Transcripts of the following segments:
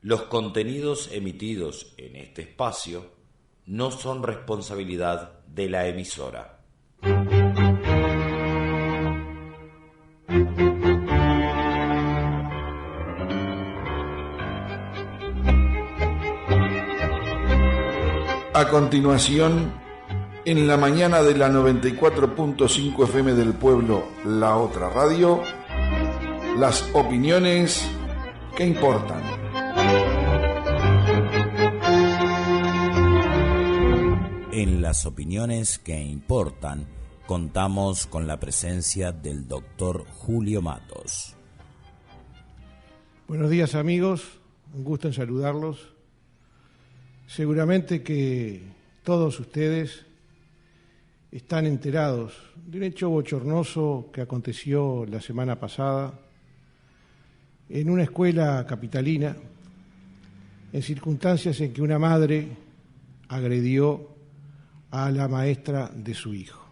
Los contenidos emitidos en este espacio no son responsabilidad de la emisora. A continuación, en la mañana de la 94.5 FM del pueblo, La Otra Radio, las opiniones que importan. En las opiniones que importan, contamos con la presencia del doctor Julio Matos. Buenos días, amigos, un gusto en saludarlos. Seguramente que todos ustedes están enterados de un hecho bochornoso que aconteció la semana pasada en una escuela capitalina, en circunstancias en que una madre agredió a la maestra de su hijo.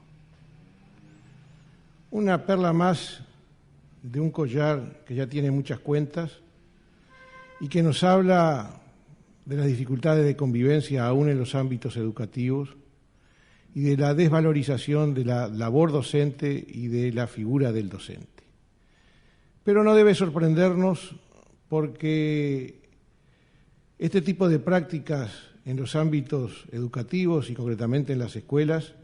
Una perla más de un collar que ya tiene muchas cuentas y que nos habla de las dificultades de convivencia aún en los ámbitos educativos y de la desvalorización de la labor docente y de la figura del docente. Pero no debe sorprendernos porque este tipo de prácticas en los ámbitos educativos y concretamente en las escuelas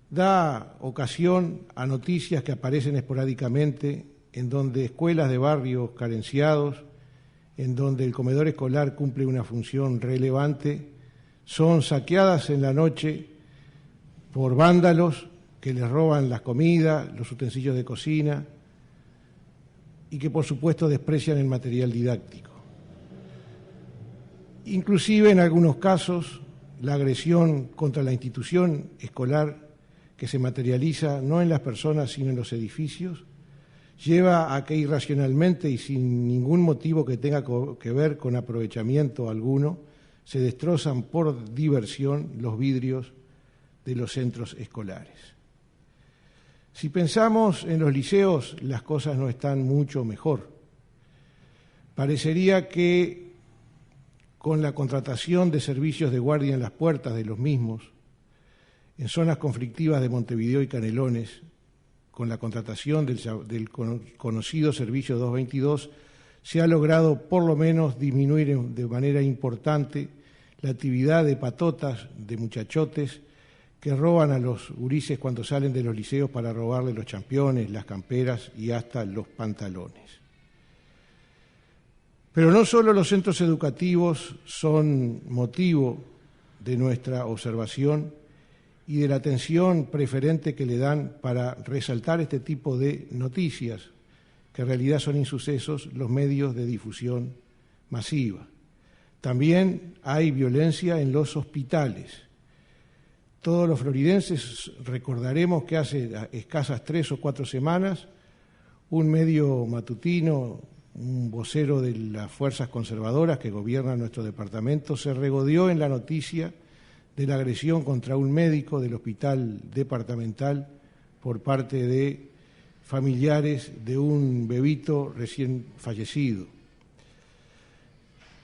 da ocasión a noticias que aparecen esporádicamente en donde escuelas de barrios carenciados, en donde el comedor escolar cumple una función relevante, son saqueadas en la noche por vándalos que les roban las comidas, los utensilios de cocina y que por supuesto desprecian el material didáctico. Inclusive en algunos casos la agresión contra la institución escolar que se materializa no en las personas sino en los edificios lleva a que irracionalmente y sin ningún motivo que tenga que ver con aprovechamiento alguno, se destrozan por diversión los vidrios de los centros escolares. Si pensamos en los liceos, las cosas no están mucho mejor. Parecería que con la contratación de servicios de guardia en las puertas de los mismos, en zonas conflictivas de Montevideo y Canelones, con la contratación del conocido Servicio 222, se ha logrado por lo menos disminuir de manera importante la actividad de patotas, de muchachotes, que roban a los gurises cuando salen de los liceos para robarle los championes, las camperas y hasta los pantalones. Pero no solo los centros educativos son motivo de nuestra observación y de la atención preferente que le dan para resaltar este tipo de noticias, que en realidad son insucesos, los medios de difusión masiva. También hay violencia en los hospitales. Todos los floridenses recordaremos que hace escasas 3 o 4 semanas un medio matutino, un vocero de las fuerzas conservadoras que gobiernan nuestro departamento, se regodeó en la noticia de la agresión contra un médico del hospital departamental por parte de familiares de un bebito recién fallecido.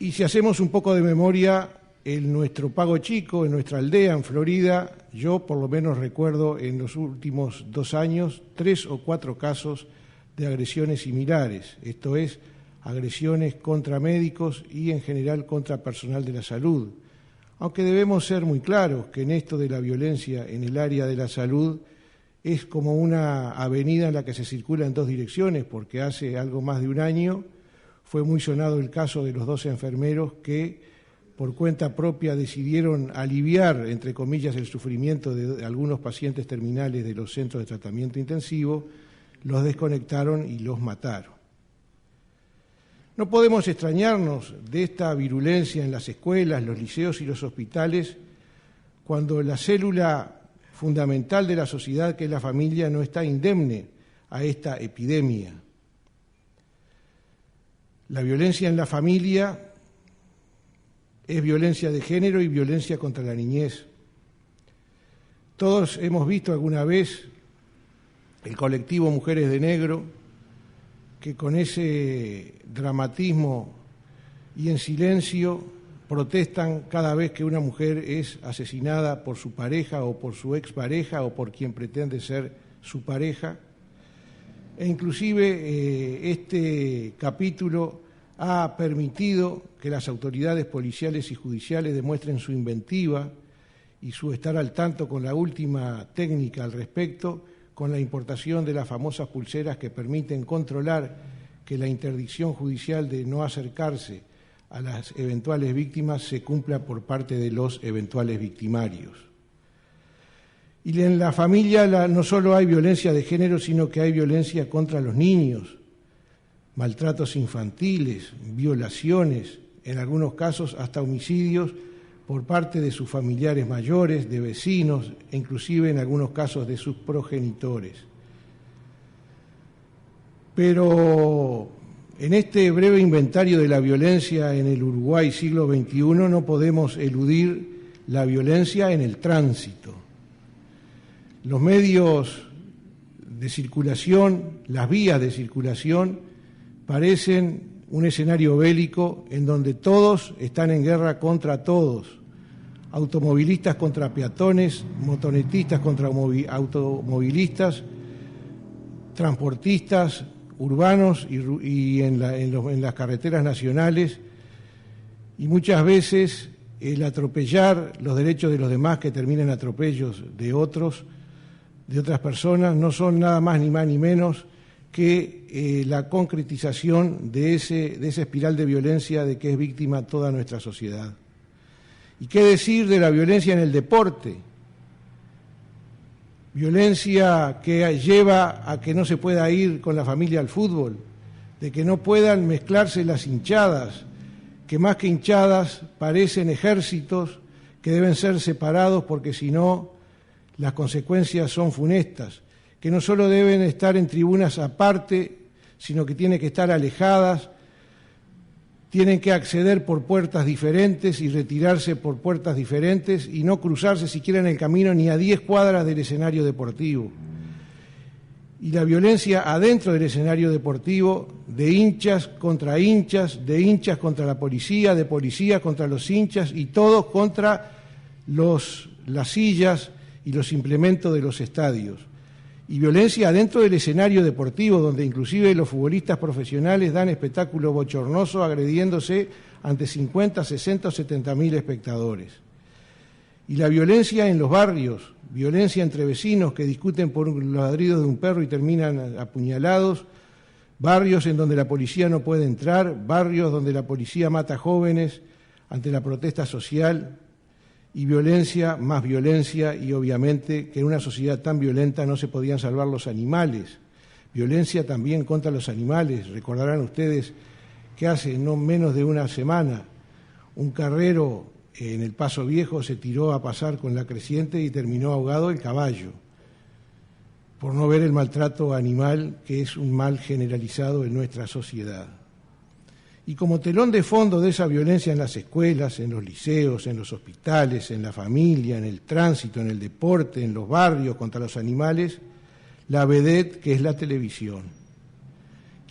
Y si hacemos un poco de memoria, en nuestro Pago Chico, en nuestra aldea, en Florida, yo por lo menos recuerdo en los últimos 2 años 3 o 4 casos de agresiones similares, esto es, agresiones contra médicos y en general contra personal de la salud. Aunque debemos ser muy claros que en esto de la violencia en el área de la salud es como una avenida en la que se circula en 2 direcciones, porque hace algo más de un año fue muy sonado el caso de los 2 enfermeros que por cuenta propia decidieron aliviar, entre comillas, el sufrimiento de algunos pacientes terminales de los centros de tratamiento intensivo, los desconectaron y los mataron. No podemos extrañarnos de esta virulencia en las escuelas, los liceos y los hospitales cuando la célula fundamental de la sociedad, que es la familia, no está indemne a esta epidemia. La violencia en la familia es violencia de género y violencia contra la niñez. Todos hemos visto alguna vez el colectivo Mujeres de Negro, que con ese dramatismo y en silencio protestan cada vez que una mujer es asesinada por su pareja o por su expareja o por quien pretende ser su pareja. E inclusive este capítulo ha permitido que las autoridades policiales y judiciales demuestren su inventiva y su estar al tanto con la última técnica al respecto, con la importación de las famosas pulseras que permiten controlar que la interdicción judicial de no acercarse a las eventuales víctimas se cumpla por parte de los eventuales victimarios. Y en la familia no solo hay violencia de género, sino que hay violencia contra los niños, maltratos infantiles, violaciones, en algunos casos hasta homicidios por parte de sus familiares mayores, de vecinos e inclusive en algunos casos de sus progenitores. Pero en este breve inventario de la violencia en el Uruguay siglo XXI no podemos eludir la violencia en el tránsito. Los medios de circulación, las vías de circulación, parecen un escenario bélico en donde todos están en guerra contra todos. Automovilistas contra peatones, motonetistas contra automovilistas, transportistas urbanos y en las carreteras nacionales, y muchas veces el atropellar los derechos de los demás que terminan atropellos de otras personas, no son nada más ni menos que la concretización de esa espiral de violencia de que es víctima toda nuestra sociedad. ¿Y qué decir de la violencia en el deporte? Violencia que lleva a que no se pueda ir con la familia al fútbol, de que no puedan mezclarse las hinchadas, que más que hinchadas parecen ejércitos que deben ser separados porque si no las consecuencias son funestas, que no solo deben estar en tribunas aparte, sino que tienen que estar alejadas, tienen que acceder por puertas diferentes y retirarse por puertas diferentes y no cruzarse siquiera en el camino ni a 10 cuadras del escenario deportivo. Y la violencia adentro del escenario deportivo, de hinchas, de hinchas contra la policía, de policías contra los hinchas y todos contra las sillas y los implementos de los estadios. Y violencia adentro del escenario deportivo, donde inclusive los futbolistas profesionales dan espectáculo bochornoso agrediéndose ante 50, 60 o 70 mil espectadores. Y la violencia en los barrios, violencia entre vecinos que discuten por los ladridos de un perro y terminan apuñalados, barrios en donde la policía no puede entrar, barrios donde la policía mata jóvenes ante la protesta social, y violencia más violencia, y obviamente que en una sociedad tan violenta no se podían salvar los animales. Violencia también contra los animales. Recordarán ustedes que hace no menos de una semana un carrero en el Paso Viejo se tiró a pasar con la creciente y terminó ahogado el caballo, por no ver el maltrato animal, que es un mal generalizado en nuestra sociedad. Y como telón de fondo de esa violencia en las escuelas, en los liceos, en los hospitales, en la familia, en el tránsito, en el deporte, en los barrios contra los animales, la vedette que es la televisión.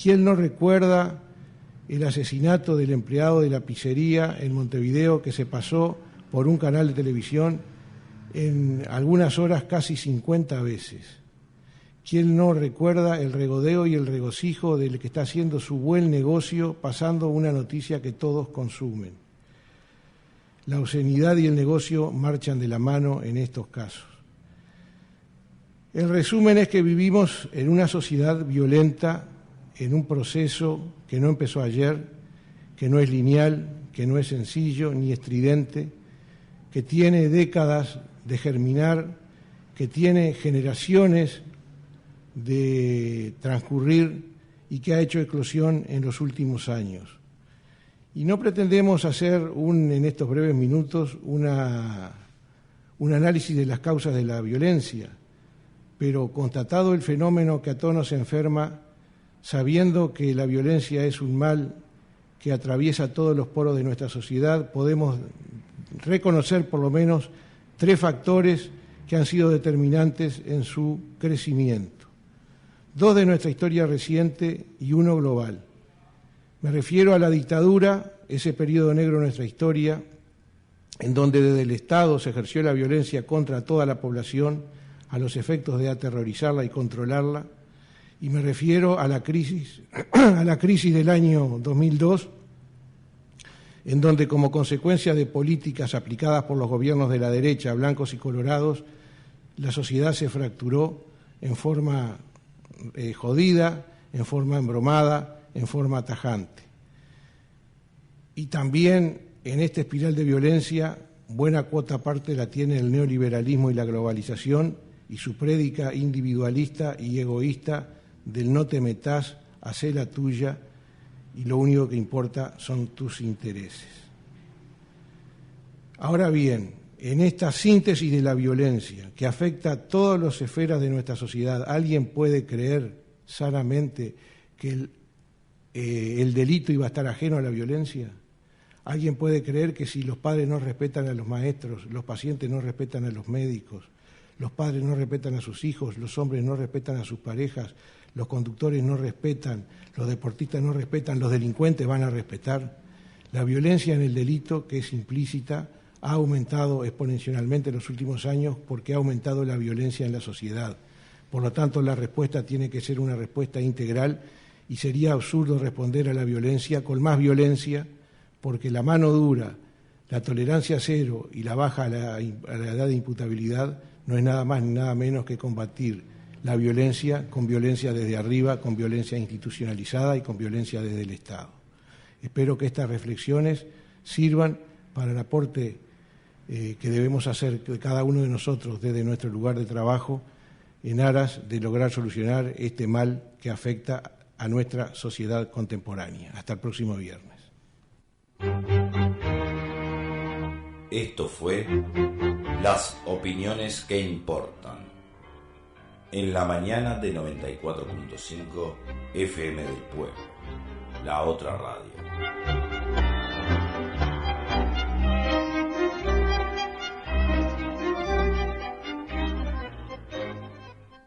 ¿Quién no recuerda el asesinato del empleado de la pizzería en Montevideo que se pasó por un canal de televisión en algunas horas casi 50 veces? ¿Quién no recuerda el regodeo y el regocijo del que está haciendo su buen negocio pasando una noticia que todos consumen? La obscenidad y el negocio marchan de la mano en estos casos. El resumen es que vivimos en una sociedad violenta, en un proceso que no empezó ayer, que no es lineal, que no es sencillo ni estridente, que tiene décadas de germinar, que tiene generaciones de transcurrir y que ha hecho eclosión en los últimos años. Y no pretendemos hacer en estos breves minutos un análisis de las causas de la violencia, pero constatado el fenómeno que a todos nos enferma, sabiendo que la violencia es un mal que atraviesa todos los poros de nuestra sociedad, podemos reconocer por lo menos 3 factores que han sido determinantes en su crecimiento. 2 de nuestra historia reciente y 1 global. Me refiero a la dictadura, ese periodo negro en nuestra historia, en donde desde el Estado se ejerció la violencia contra toda la población a los efectos de aterrorizarla y controlarla. Y me refiero a la crisis del año 2002, en donde como consecuencia de políticas aplicadas por los gobiernos de la derecha, blancos y colorados, la sociedad se fracturó en forma jodida, en forma embromada, en forma tajante. Y también en esta espiral de violencia, buena cuota parte la tiene el neoliberalismo y la globalización y su prédica individualista y egoísta del no te metás, hacé la tuya y lo único que importa son tus intereses. Ahora bien, en esta síntesis de la violencia que afecta a todas las esferas de nuestra sociedad, ¿alguien puede creer sanamente que el delito iba a estar ajeno a la violencia? ¿Alguien puede creer que si los padres no respetan a los maestros, los pacientes no respetan a los médicos, los padres no respetan a sus hijos, los hombres no respetan a sus parejas, los conductores no respetan, los deportistas no respetan, los delincuentes van a respetar? La violencia en el delito, que es implícita, ha aumentado exponencialmente en los últimos años porque ha aumentado la violencia en la sociedad. Por lo tanto, la respuesta tiene que ser una respuesta integral y sería absurdo responder a la violencia con más violencia, porque la mano dura, la tolerancia cero y la baja a la edad de imputabilidad no es nada más ni nada menos que combatir la violencia con violencia desde arriba, con violencia institucionalizada y con violencia desde el Estado. Espero que estas reflexiones sirvan para el aporte que debemos hacer cada uno de nosotros desde nuestro lugar de trabajo en aras de lograr solucionar este mal que afecta a nuestra sociedad contemporánea. Hasta el próximo viernes. Esto fue Las opiniones que importan, en la mañana de 94.5 FM del Pueblo, la otra radio.